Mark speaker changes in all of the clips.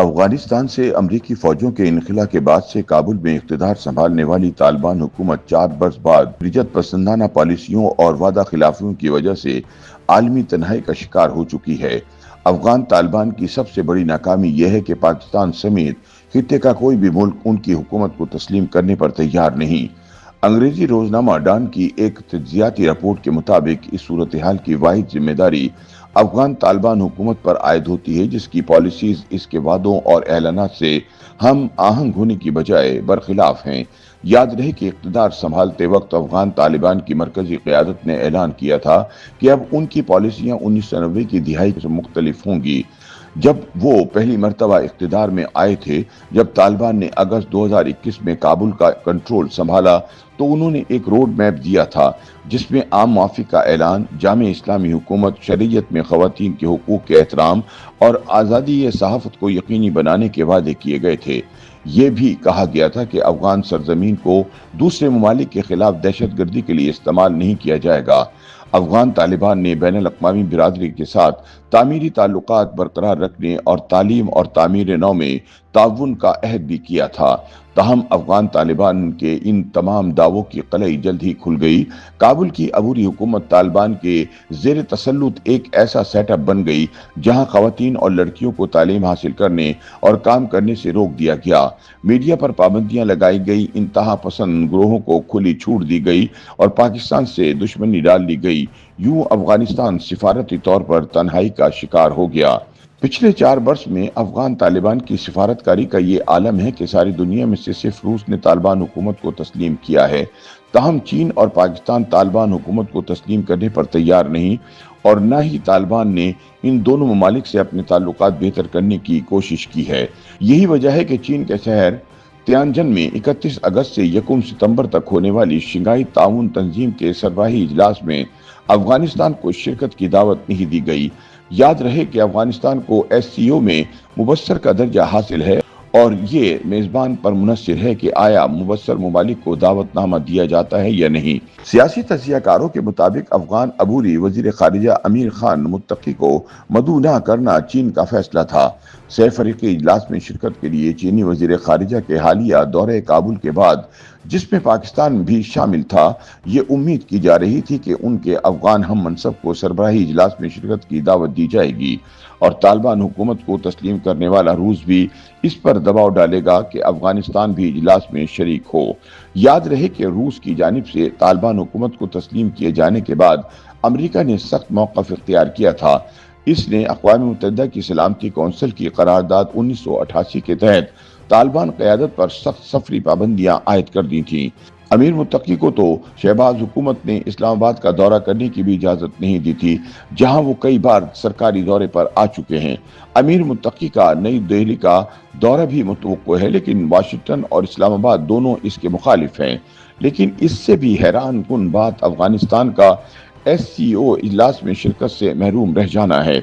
Speaker 1: افغانستان سے امریکی فوجوں کے انخلا کے بعد سے کابل میں اقتدار سنبھالنے والی طالبان حکومت 4 برس بعد رجت پسندانہ پالیسیوں اور وعدہ خلافیوں کی وجہ سے عالمی تنہائی کا شکار ہو چکی ہے۔ افغان طالبان کی سب سے بڑی ناکامی یہ ہے کہ پاکستان سمیت خطے کا کوئی بھی ملک ان کی حکومت کو تسلیم کرنے پر تیار نہیں۔ انگریزی روزنامہ ڈان کی ایک تجزیاتی رپورٹ کے مطابق اس صورتحال کی واحد ذمہ داری افغان طالبان حکومت پر عائد ہوتی ہے، جس کی پالیسیز اس کے وعدوں اور اعلانات سے ہم آہنگ ہونے کی بجائے برخلاف ہیں۔ یاد رہے کہ اقتدار سنبھالتے وقت افغان طالبان کی مرکزی قیادت نے اعلان کیا تھا کہ اب ان کی پالیسیاں 1990 کی دہائی سے مختلف ہوں گی، جب وہ پہلی مرتبہ اقتدار میں آئے تھے۔ جب طالبان نے اگست 2021 میں کابل کا کنٹرول سنبھالا تو انہوں نے ایک روڈ میپ دیا تھا جس میں عام معافی کا اعلان، جامع اسلامی حکومت، شریعت میں خواتین کے حقوق کے احترام اور آزادی صحافت کو یقینی بنانے کے وعدے کیے گئے تھے۔ یہ بھی کہا گیا تھا کہ افغان سرزمین کو دوسرے ممالک کے خلاف دہشت گردی کے لیے استعمال نہیں کیا جائے گا۔ افغان طالبان نے بین الاقوامی برادری کے ساتھ تعمیری تعلقات برقرار رکھنے اور تعلیم اور تعمیر نو میں تعاون کا عہد بھی کیا تھا۔ تاہم افغان طالبان کے ان تمام دعووں کی قلعی جلد ہی کھل گئی۔ کابل کی عبوری حکومت طالبان کے زیر تسلط ایک ایسا سیٹ اپ بن گئی جہاں خواتین اور لڑکیوں کو تعلیم حاصل کرنے اور کام کرنے سے روک دیا گیا، میڈیا پر پابندیاں لگائی گئی، انتہا پسند گروہوں کو کھلی چھوٹ دی گئی اور پاکستان سے دشمنی ڈال دی گئی۔ یوں افغانستان سفارتی طور پر تنہائی کا شکار ہو گیا۔ پچھلے 4 برس میں افغان طالبان کی سفارتکاری کا یہ عالم ہے کہ ساری دنیا میں سے صرف روس نے طالبان حکومت کو تسلیم کیا ہے۔ تاہم چین اور پاکستان طالبان حکومت کو تسلیم کرنے پر تیار نہیں، اور نہ ہی طالبان نے ان دونوں ممالک سے اپنے تعلقات بہتر کرنے کی کوشش کی ہے۔ یہی وجہ ہے کہ چین کے شہر تیانجن میں 31 اگست سے 1 ستمبر تک ہونے والی شنگھائی تعاون تنظیم کے سربراہی اجلاس میں افغانستان کو شرکت کی دعوت نہیں دی گئی۔ یاد رہے کہ افغانستان کو SCO میں مبصر کا درجہ حاصل ہے اور یہ میزبان پر منحصر ہے کہ آیا مبصر ممالک کو دعوت نامہ دیا جاتا ہے یا نہیں۔ سیاسی تجزیہ کاروں کے مطابق افغان عبوری وزیر خارجہ امیر خان متقی کو مدعو نہ کرنا چین کا فیصلہ تھا۔ سہ فریقی اجلاس میں شرکت کے لیے چینی وزیر خارجہ کے حالیہ دورہ کابل کے بعد، جس میں پاکستان بھی شامل تھا، یہ امید کی جا رہی تھی کہ ان کے افغان ہم منصب کو سربراہی اجلاس میں شرکت کی دعوت دی جائے گی اور طالبان حکومت کو تسلیم کرنے والا روس بھی اس پر دباؤ ڈالے گا کہ افغانستان بھی اجلاس میں شریک ہو۔ یاد رہے کہ روس کی جانب سے طالبان حکومت کو تسلیم کیے جانے کے بعد امریکہ نے سخت موقف اختیار کیا تھا۔ اس نے اقوام متحدہ کی سلامتی کونسل کی قرارداد 1988 کے تحت طالبان قیادت پر سخت سفری پابندیاں عائد کر دی تھیں۔ امیر متقی کو تو شہباز حکومت نے اسلام آباد کا دورہ کرنے کی بھی اجازت نہیں دی تھی، جہاں وہ کئی بار سرکاری دورے پر آ چکے ہیں۔ امیر متقی کا نئی دہلی کا دورہ بھی متوقع ہے، لیکن واشنگٹن اور اسلام آباد دونوں اس کے مخالف ہیں۔ لیکن اس سے بھی حیران کن بات افغانستان کا SCO اجلاس میں شرکت سے محروم رہ جانا ہے۔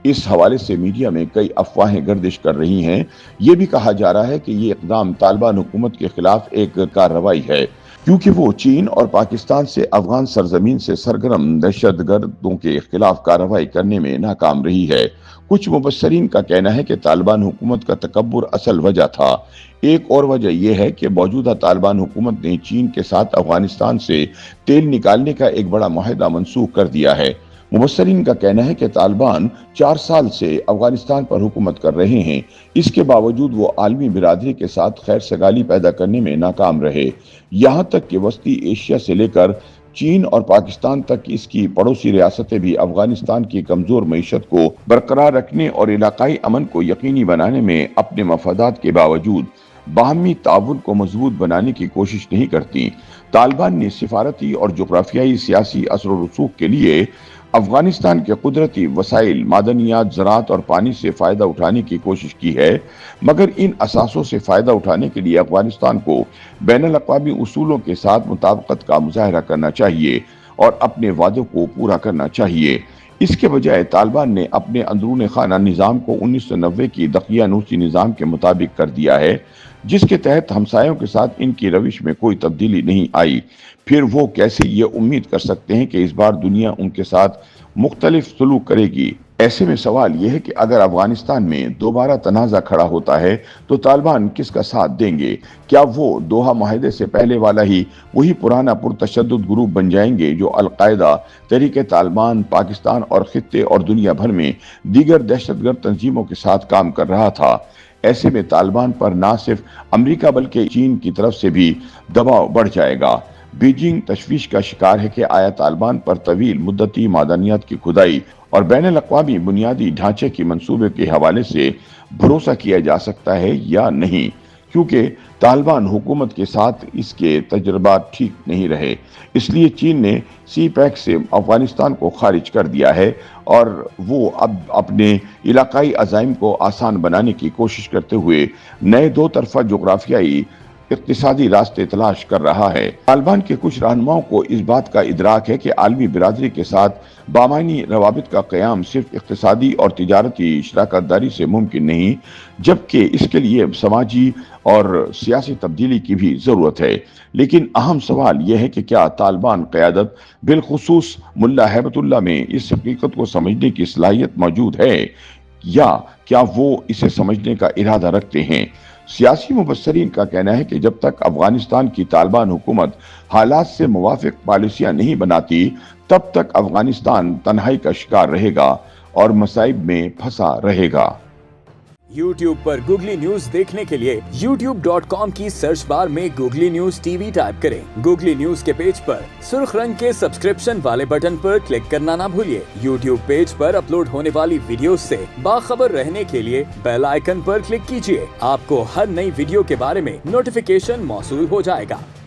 Speaker 1: اس حوالے سے میڈیا میں کئی افواہیں گردش کر رہی ہیں۔ یہ بھی کہا جا رہا ہے کہ یہ اقدام طالبان حکومت کے خلاف ایک کارروائی ہے، کیونکہ وہ چین اور پاکستان سے افغان سرزمین سے سرگرم دہشت گردوں کے خلاف کارروائی کرنے میں ناکام رہی ہے۔ کچھ مبصرین کا کہنا ہے کہ طالبان حکومت کا تکبر اصل وجہ تھا۔ ایک اور وجہ یہ ہے کہ موجودہ طالبان حکومت نے چین کے ساتھ افغانستان سے تیل نکالنے کا ایک بڑا معاہدہ منسوخ کر دیا ہے۔ مبصرین کا کہنا ہے کہ طالبان 4 سال سے افغانستان پر حکومت کر رہے ہیں، اس کے باوجود وہ عالمی برادری کے ساتھ خیر سگالی پیدا کرنے میں ناکام رہے، یہاں تک کہ وسطی ایشیا سے لے کر چین اور پاکستان تک اس کی پڑوسی ریاستیں بھی افغانستان کی کمزور معیشت کو برقرار رکھنے اور علاقائی امن کو یقینی بنانے میں اپنے مفادات کے باوجود باہمی تعاون کو مضبوط بنانے کی کوشش نہیں کرتی۔ طالبان نے سفارتی اور جغرافیائی سیاسی اثر و رسوخ کے لیے افغانستان کے قدرتی وسائل، معدنیات، زراعت اور پانی سے فائدہ اٹھانے کی کوشش کی ہے، مگر ان اثاثوں سے فائدہ اٹھانے کے لیے افغانستان کو بین الاقوامی اصولوں کے ساتھ مطابقت کا مظاہرہ کرنا چاہیے اور اپنے وعدوں کو پورا کرنا چاہیے۔ اس کے بجائے طالبان نے اپنے اندرون خانہ نظام کو 1990 کی دقیانوسی نظام کے مطابق کر دیا ہے، جس کے تحت ہمسایوں کے ساتھ ان کی روش میں کوئی تبدیلی نہیں آئی۔ پھر وہ کیسے یہ امید کر سکتے ہیں کہ اس بار دنیا ان کے ساتھ مختلف سلوک کرے گی؟ ایسے میں سوال یہ ہے کہ اگر افغانستان میں دوبارہ تنازع کھڑا ہوتا ہے تو طالبان کس کا ساتھ دیں گے؟ کیا وہ دوحہ معاہدے سے پہلے والا ہی وہی پرانا پرتشدد گروپ بن جائیں گے جو القاعدہ، تحریک طالبان، پاکستان اور خطے اور دنیا بھر میں دیگر دہشت گرد تنظیموں کے ساتھ کام کر رہا تھا؟ ایسے میں طالبان پر نہ صرف امریکہ بلکہ چین کی طرف سے بھی دباؤ بڑھ جائے گا۔ بیجنگ تشویش کا شکار ہے کہ آیا طالبان پر طویل مدتی معدنیات کی کھدائی اور بین الاقوامی بنیادی ڈھانچے کی منصوبے کے حوالے سے بھروسہ کیا جا سکتا ہے یا نہیں، کیونکہ طالبان حکومت کے ساتھ اس کے تجربات ٹھیک نہیں رہے۔ اس لیے چین نے سی پیک سے افغانستان کو خارج کر دیا ہے اور وہ اب اپنے علاقائی عزائم کو آسان بنانے کی کوشش کرتے ہوئے نئے دو طرفہ جغرافیائی اقتصادی راستے تلاش کر رہا ہے۔ طالبان کے کچھ رہنماؤں کو اس بات کا ادراک ہے کہ عالمی برادری کے ساتھ بامعنی روابط کا قیام صرف اقتصادی اور تجارتی شراکت داری سے ممکن نہیں، جبکہ اس کے لیے سماجی اور سیاسی تبدیلی کی بھی ضرورت ہے۔ لیکن اہم سوال یہ ہے کہ کیا طالبان قیادت، بالخصوص ملا ہیبت اللہ میں، اس حقیقت کو سمجھنے کی صلاحیت موجود ہے، یا کیا وہ اسے سمجھنے کا ارادہ رکھتے ہیں؟ سیاسی مبصرین کا کہنا ہے کہ جب تک افغانستان کی طالبان حکومت حالات سے موافق پالیسیاں نہیں بناتی، تب تک افغانستان تنہائی کا شکار رہے گا اور مصائب میں پھنسا رہے گا۔
Speaker 2: YouTube پر گوگلی نیوز دیکھنے کے لیے youtube.com کی سرچ بار میں googly news T V type کریں۔ گوگلی نیوز کے پیج پر سرخ رنگ کے سبسکرپشن والے بٹن پر کلک کرنا نہ بھولیے۔ YouTube پیج پر اپلوڈ ہونے والی ویڈیوز سے باخبر رہنے کے لیے بیل آئیکن پر کلک کیجیے۔ آپ کو ہر نئی ویڈیو کے بارے میں نوٹیفیکیشن موصول ہو جائے گا۔